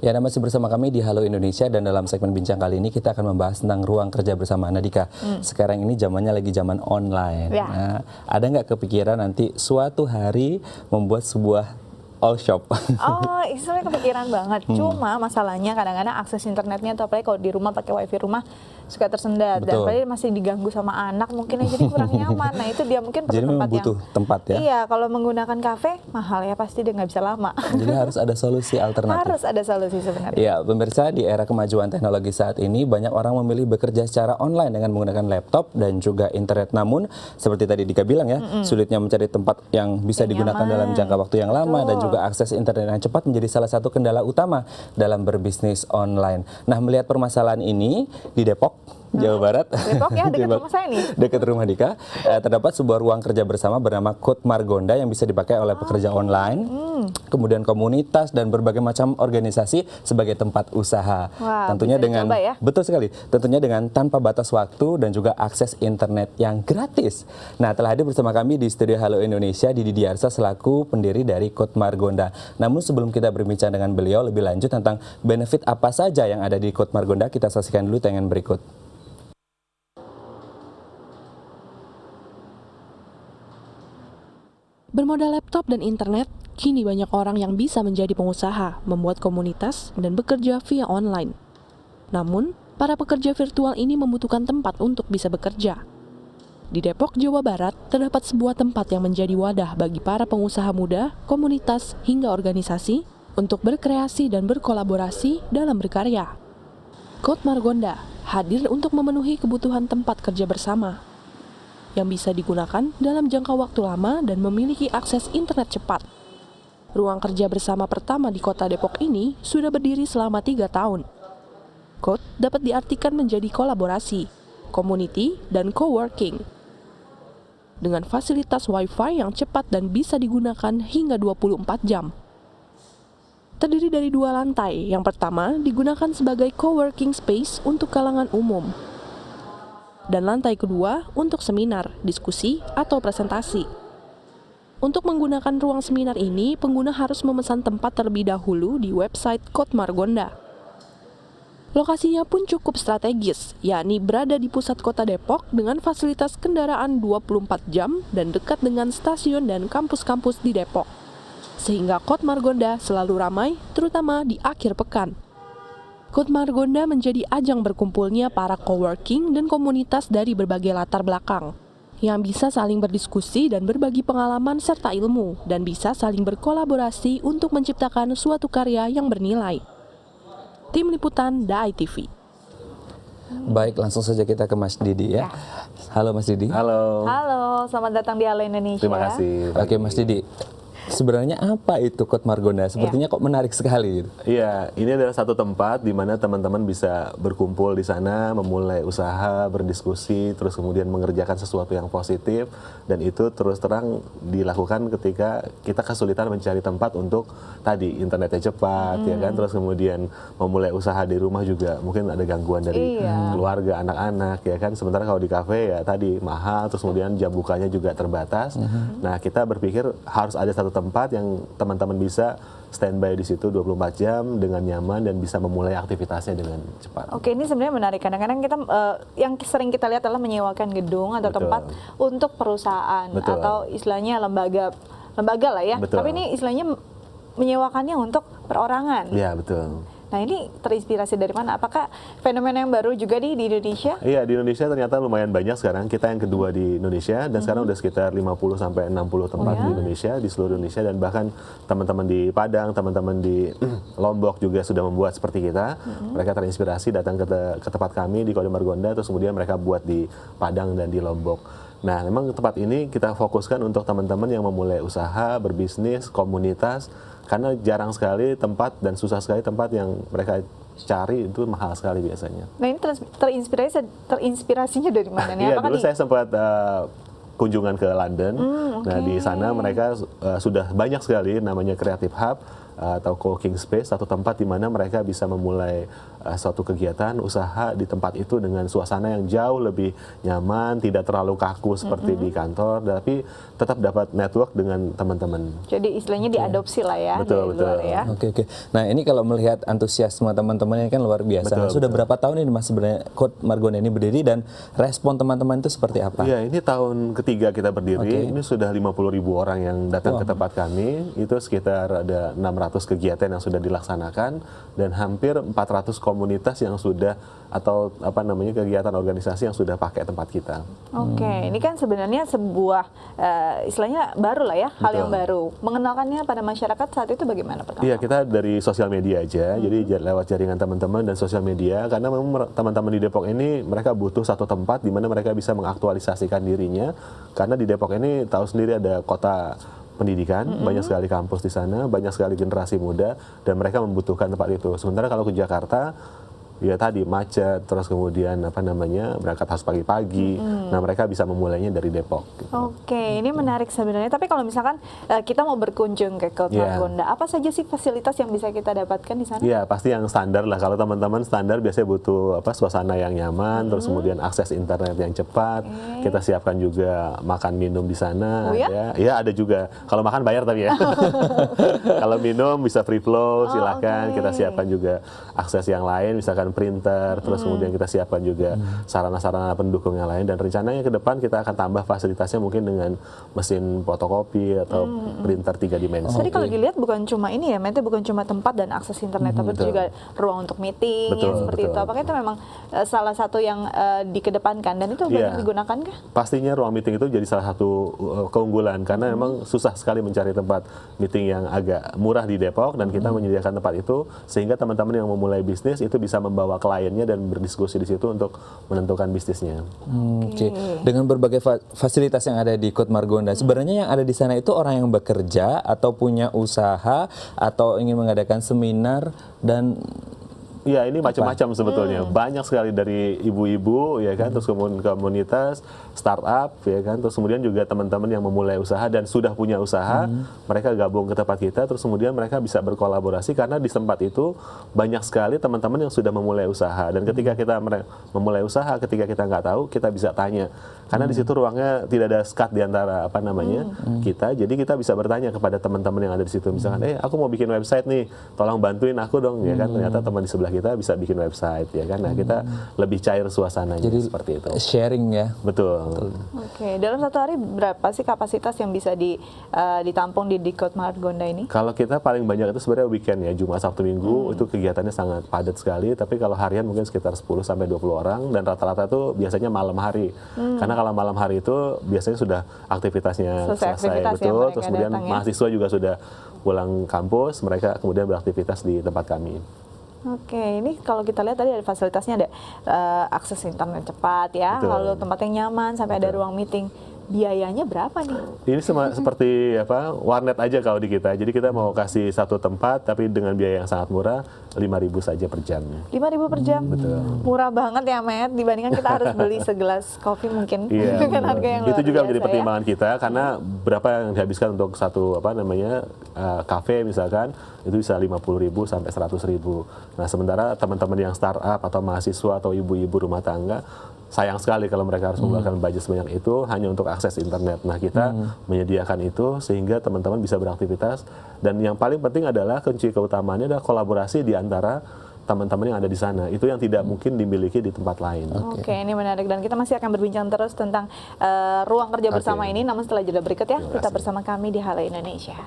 Ya, Anda masih bersama kami di Halo Indonesia dan dalam segmen bincang kali ini kita akan membahas tentang ruang kerja bersama. Nadika, sekarang ini zamannya lagi zaman online. Ya. Nah, ada nggak kepikiran nanti suatu hari membuat sebuah all shop? Oh, itu sebenarnya kepikiran banget. Cuma masalahnya kadang-kadang akses internetnya tuh apalagi kalau di rumah pakai wifi rumah suka tersendat. Dan Betul. apalagi masih diganggu sama anak mungkin jadi kurang nyaman. Nah itu dia mungkin perlu Jadi memang tempat butuh tempat ya? Iya, kalau menggunakan kafe mahal ya pasti dia nggak bisa lama. Jadi harus ada solusi alternatif. Harus ada solusi sebenarnya. Ya, pemirsa, di era kemajuan teknologi saat ini banyak orang memilih bekerja secara online dengan menggunakan laptop dan juga internet. Namun, seperti tadi Dika bilang ya, sulitnya mencari tempat yang bisa Yang digunakan nyaman. dalam jangka waktu yang lama dan Betul. juga akses internet yang cepat menjadi salah satu kendala utama dalam berbisnis online. Nah, melihat permasalahan ini di Depok, Jawa Barat, Depok ya, dekat rumah saya nih. dekat rumah Dika, terdapat sebuah ruang kerja bersama bernama Code Margonda yang bisa dipakai oleh pekerja online, kemudian komunitas dan berbagai macam organisasi sebagai tempat usaha. Wah, Tentunya bisa dengan dicoba ya. betul sekali, tentunya dengan tanpa batas waktu dan juga akses internet yang gratis. Nah, telah hadir bersama kami di studio Halo Indonesia Didi Diarsa selaku pendiri dari Code Margonda. Namun sebelum kita berbincang dengan beliau lebih lanjut tentang benefit apa saja yang ada di Code Margonda, kita saksikan dulu tayangan berikut. Bermodal laptop dan internet, kini banyak orang yang bisa menjadi pengusaha, membuat komunitas, dan bekerja via online. Namun, para pekerja virtual ini membutuhkan tempat untuk bisa bekerja. Di Depok, Jawa Barat, terdapat sebuah tempat yang menjadi wadah bagi para pengusaha muda, komunitas, hingga organisasi untuk berkreasi dan berkolaborasi dalam berkarya. Code Margonda hadir untuk memenuhi kebutuhan tempat kerja bersama yang bisa digunakan dalam jangka waktu lama dan memiliki akses internet cepat. Ruang kerja bersama pertama di kota Depok ini sudah berdiri selama 3 tahun. Code dapat diartikan menjadi kolaborasi, community, dan coworking. Dengan fasilitas Wi-Fi yang cepat dan bisa digunakan hingga 24 jam. Terdiri dari 2 lantai, yang pertama digunakan sebagai coworking space untuk kalangan umum, dan lantai kedua untuk seminar, diskusi, atau presentasi. Untuk menggunakan ruang seminar ini, pengguna harus memesan tempat terlebih dahulu di website Code Margonda. Lokasinya pun cukup strategis, yakni berada di pusat kota Depok dengan fasilitas kendaraan 24 jam dan dekat dengan stasiun dan kampus-kampus di Depok. Sehingga Code Margonda selalu ramai, terutama di akhir pekan. Code Margonda menjadi ajang berkumpulnya para coworking dan komunitas dari berbagai latar belakang yang bisa saling berdiskusi dan berbagi pengalaman serta ilmu dan bisa saling berkolaborasi untuk menciptakan suatu karya yang bernilai. Tim Liputan DAI TV. Baik, langsung saja kita ke Mas Didi ya. Halo Mas Didi. Halo. Halo, selamat datang di Halo Indonesia. Terima kasih. Oke Mas Didi, sebenarnya apa itu Code Margonda? Sepertinya kok menarik sekali. Iya, ini adalah satu tempat di mana teman-teman bisa berkumpul di sana, memulai usaha, berdiskusi, terus kemudian mengerjakan sesuatu yang positif, dan itu terus terang dilakukan ketika kita kesulitan mencari tempat untuk tadi internetnya cepat, ya kan, terus kemudian memulai usaha di rumah juga mungkin ada gangguan dari keluarga, anak-anak, ya kan. Sementara kalau di kafe ya tadi mahal, terus kemudian jam bukanya juga terbatas. Nah, kita berpikir harus ada satu tempat yang teman-teman bisa standby di situ 24 jam dengan nyaman dan bisa memulai aktivitasnya dengan cepat. Oke, ini sebenarnya menarik. Kadang-kadang kita yang sering kita lihat adalah menyewakan gedung atau Betul. tempat untuk perusahaan Betul. atau istilahnya lembaga lah ya. Betul. Tapi ini istilahnya menyewakannya untuk perorangan. Iya, betul. Nah, ini terinspirasi dari mana? Apakah fenomena yang baru juga di Indonesia? Iya, di Indonesia ternyata lumayan banyak sekarang. Kita yang kedua di Indonesia dan sekarang udah sekitar 50 sampai 60 tempat di Indonesia, di seluruh Indonesia, dan bahkan teman-teman di Padang, teman-teman di Lombok juga sudah membuat seperti kita. Mereka terinspirasi datang ke tempat kami di Code Margonda, terus kemudian mereka buat di Padang dan di Lombok. Nah, memang tempat ini kita fokuskan untuk teman-teman yang memulai usaha, berbisnis, komunitas, karena jarang sekali tempat dan susah sekali tempat yang mereka cari itu mahal sekali biasanya. Nah, ini terinspirasinya dari mana nih? Iya, Apakah dulu saya sempat kunjungan ke London. Nah di sana mereka sudah banyak sekali namanya Creative Hub atau co-working space, satu tempat di mana mereka bisa memulai suatu kegiatan usaha di tempat itu dengan suasana yang jauh lebih nyaman, tidak terlalu kaku seperti di kantor, tapi tetap dapat network dengan teman-teman. Jadi istilahnya diadopsi lah ya Betul, dari luar betul. ya. Oke. Nah ini kalau melihat antusiasme teman-teman ini kan luar biasa. Betul, Sudah betul. berapa tahun ini Mas sebenarnya Code Margonda ini berdiri dan respon teman-teman itu seperti apa? Iya, ini tahun ketiga kita berdiri. Oke. Ini sudah 50.000 orang yang datang ke tempat kami. Itu sekitar ada 600 kegiatan yang sudah dilaksanakan dan hampir 400 komunitas yang sudah atau apa namanya kegiatan organisasi yang sudah pakai tempat kita. Oke, ini kan sebenarnya sebuah istilahnya baru lah ya, hal yang baru. Mengenalkannya pada masyarakat saat itu bagaimana pertama? Iya, kita dari sosial media aja, jadi lewat jaringan teman-teman dan sosial media, karena memang teman-teman di Depok ini mereka butuh satu tempat di mana mereka bisa mengaktualisasikan dirinya, karena di Depok ini tahu sendiri ada kota pendidikan, banyak sekali kampus di sana, banyak sekali generasi muda, dan mereka membutuhkan tempat itu. Sementara kalau ke Jakarta, ya tadi macet, terus kemudian apa namanya berangkat harus pagi-pagi. Nah mereka bisa memulainya dari Depok. Gitu. Oke, ini menarik sebenarnya. Tapi kalau misalkan kita mau berkunjung ke Code Iya. Margonda, apa saja sih fasilitas yang bisa kita dapatkan di sana? Iya pasti yang standar lah. Kalau teman-teman standar biasanya butuh apa suasana yang nyaman, terus kemudian akses internet yang cepat. Kita siapkan juga makan minum di sana. Oh ya? Ya ada juga. Kalau makan bayar tapi ya. Kalau minum bisa free flow, silahkan. oke. Kita siapkan juga akses yang lain, misalkan printer, terus kemudian kita siapkan juga sarana-sarana pendukung yang lain. Dan rencananya ke depan kita akan tambah fasilitasnya mungkin dengan mesin fotokopi atau printer 3 dimensi. Tadi kalau dilihat bukan cuma ini ya, Mete, bukan cuma tempat dan akses internet, tapi betul. juga ruang untuk meeting Betul, ya, seperti betul. itu. Apakah itu memang salah satu yang dikedepankan dan itu Iya. banyak digunakan kah? Pastinya ruang meeting itu jadi salah satu keunggulan karena memang susah sekali mencari tempat meeting yang agak murah di Depok dan kita menyediakan tempat itu sehingga teman-teman yang memulai bisnis itu bisa membawa kliennya dan berdiskusi di situ untuk menentukan bisnisnya. Oke. Dengan berbagai fasilitas yang ada di Code Margonda, sebenarnya yang ada di sana itu orang yang bekerja atau punya usaha atau ingin mengadakan seminar dan Iya, ini macam-macam sebetulnya. Banyak sekali dari ibu-ibu, ya kan, terus kemudian komunitas, startup, ya kan, terus kemudian juga teman-teman yang memulai usaha dan sudah punya usaha, mereka gabung ke tempat kita, terus kemudian mereka bisa berkolaborasi karena di tempat itu banyak sekali teman-teman yang sudah memulai usaha. Dan ketika kita memulai usaha, ketika kita nggak tahu, kita bisa tanya. Karena di situ ruangnya tidak ada sekat di antara apa namanya kita, jadi kita bisa bertanya kepada teman-teman yang ada di situ. Misalkan, aku mau bikin website nih, tolong bantuin aku dong, ya kan. Ternyata teman di sebelah kita bisa bikin website, ya kan. Nah kita lebih cair suasananya jadi seperti itu. sharing ya. Betul. Oke, dalam satu hari berapa sih kapasitas yang bisa ditampung di Code Margonda ini? Kalau kita paling banyak itu sebenarnya weekend ya, Jumat, Sabtu, Minggu itu kegiatannya sangat padat sekali. Tapi kalau harian mungkin sekitar 10 sampai 20 orang dan rata-rata itu biasanya malam hari. Karena kalau malam hari itu biasanya sudah aktivitasnya Selesai selesai, aktivitas ya, betul. mereka Terus kemudian datang ya. mahasiswa juga sudah pulang kampus, mereka kemudian beraktivitas di tempat kami. Oke, ini kalau kita lihat tadi ada fasilitasnya, ada akses internet cepat ya, Betul. lalu tempat yang nyaman, sampai ada ruang meeting. Biayanya berapa nih? Ini seperti apa warnet aja kalau di kita. Jadi kita mau kasih satu tempat tapi dengan biaya yang sangat murah, 5.000 saja per jam. 5.000 per jam? Murah banget ya, Met, dibandingkan kita harus beli segelas kopi mungkin Iya. dengan harga yang luar Itu juga menjadi biasa ya. pertimbangan kita karena berapa yang dihabiskan untuk satu apa namanya kafe misalkan itu bisa 50.000 sampai 100.000. Nah sementara teman-teman yang startup atau mahasiswa atau ibu-ibu rumah tangga sayang sekali kalau mereka harus mengeluarkan budget sebanyak itu hanya untuk akses internet. Nah kita menyediakan itu sehingga teman-teman bisa beraktivitas dan yang paling penting adalah kunci keutamaannya adalah kolaborasi di antara teman-teman yang ada di sana. Itu yang tidak mungkin dimiliki di tempat lain. Oke, ini menarik dan kita masih akan berbincang terus tentang ruang kerja bersama ini. Namun setelah jeda berikut ya, tetap bersama kami di Halo Indonesia.